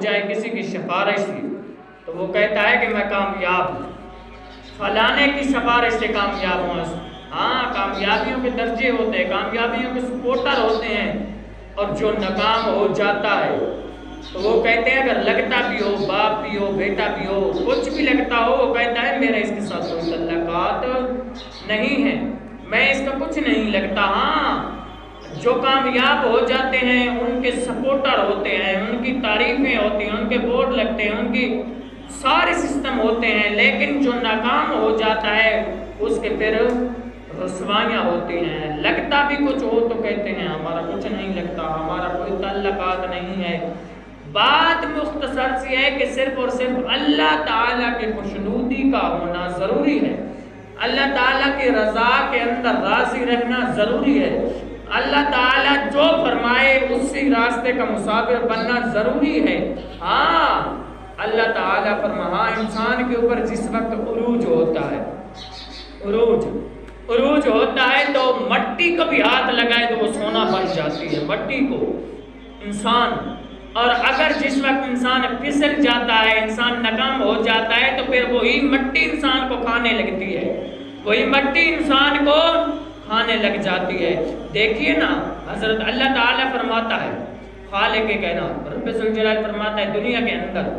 جائے کسی کی سفارش سے تو وہ کہتا ہے کہ میں کامیاب ہوں، فلانے کی سفارش سے کامیاب ہوں۔ ہاں، کامیابیوں کے درجے ہوتے ہیں، کامیابیوں کے سپورٹر ہوتے ہیں، اور جو ناکام ہو جاتا ہے تو وہ کہتے ہیں اگر لگتا بھی ہو، باپ بھی ہو، بیٹا بھی ہو، کچھ بھی لگتا ہو، وہ کہتا ہے میرا اس کے ساتھ کوئی تعلقات نہیں ہے، میں اس کا کچھ نہیں لگتا۔ ہاں، جو کامیاب ہو جاتے ہیں ان کے سپورٹر ہوتے ہیں، ان کی تعریفیں ہوتی ہیں، ان کے بورڈ لگتے ہیں، ان کی سارے سسٹم ہوتے ہیں، لیکن جو ناکام ہو جاتا ہے اس کے پھر رسوائیاں ہوتی ہیں۔ لگتا بھی کچھ ہو تو کہتے ہیں ہمارا کچھ نہیں لگتا، ہمارا کوئی تعلقات نہیں ہے۔ بات مختصر سی ہے کہ صرف اور صرف اللہ تعالیٰ کے خوشنودی کا ہونا ضروری ہے، اللہ تعالیٰ کی رضا کے اندر راضی رہنا ضروری ہے، اللہ تعالیٰ جو فرمائے اسی راستے کا مسافر بننا ضروری ہے۔ ہاں، اللہ تعالیٰ فرمایا انسان کے اوپر جس وقت عروج ہوتا ہے، عروج ہوتا ہے تو مٹی کو بھی ہاتھ لگائے تو وہ سونا بن جاتی ہے مٹی کو انسان، اور اگر جس وقت انسان پھسل جاتا ہے، انسان ناکام ہو جاتا ہے تو پھر وہی مٹی انسان کو کھانے لگتی ہے، وہی مٹی انسان کو کھانے لگ جاتی ہے۔ دیکھیے نا، حضرت اللہ تعالیٰ فرماتا ہے، خالق کائنات رب ذوالجلال فرماتا ہے دنیا کے اندر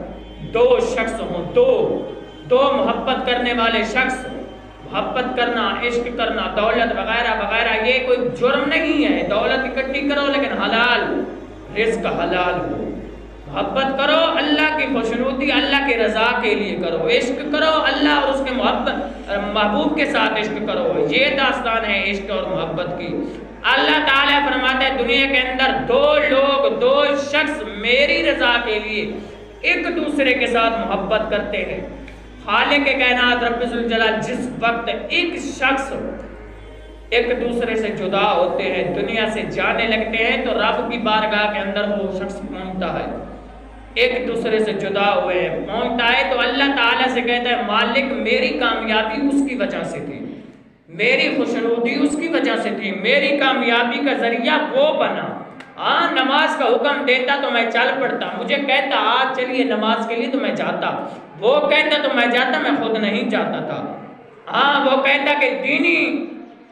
دو شخص ہوں، دو محبت کرنے والے شخص، محبت کرنا، عشق کرنا، دولت وغیرہ وغیرہ، یہ کوئی جرم نہیں ہے، دولت اکٹھی کرو لیکن حلال، رزق حلال ہو، محبت کرو اللہ کی خوشنودی، اللہ کی رضا کے لیے کرو، عشق کرو اللہ اور اس کے محبوب کے ساتھ عشق کرو، یہ داستان ہے عشق اور محبت کی۔ اللہ تعالیٰ فرماتا ہے دنیا کے اندر دو لوگ، دو شخص میری رضا کے لیے ایک دوسرے کے ساتھ محبت کرتے ہیں۔ خالق کائنات رب ذوالجلال جس وقت ایک شخص ایک دوسرے سے جدا ہوتے ہیں، دنیا سے جانے لگتے ہیں، تو رب کی بارگاہ کے اندر وہ شخص پہنچتا ہے، ایک دوسرے سے جدا ہوئے ہیں پہنچتا ہے تو اللہ تعالیٰ سے کہتا ہے مالک میری کامیابی اس کی وجہ سے تھی، میری خوشنودی اس کی وجہ سے تھی، میری کامیابی کا ذریعہ وہ بنا۔ ہاں، نماز کا حکم دیتا تو میں چل پڑتا، مجھے کہتا آج چلیے نماز کے لیے تو میں جاتا، وہ کہتا تو میں جاتا، میں خود نہیں جاتا تھا۔ ہاں، وہ کہتا کہ دینی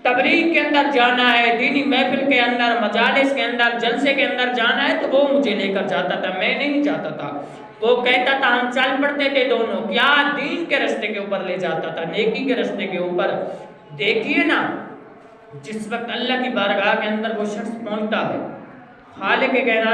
تبلیغ کے اندر جانا ہے، دینی محفل کے اندر، مجالس کے اندر، جلسے کے اندر جانا ہے تو وہ مجھے لے کر جاتا تھا، میں نہیں جاتا تھا۔ وہ کہتا تھا ہم چل پڑتے تھے دونوں، کیا دین کے راستے کے اوپر لے جاتا تھا، نیکی کے راستے کے اوپر۔ دیکھیے نا، جس وقت اللہ کی بارگاہ کے اندر وہ شخص پہنچتا ہے، خالق کائنات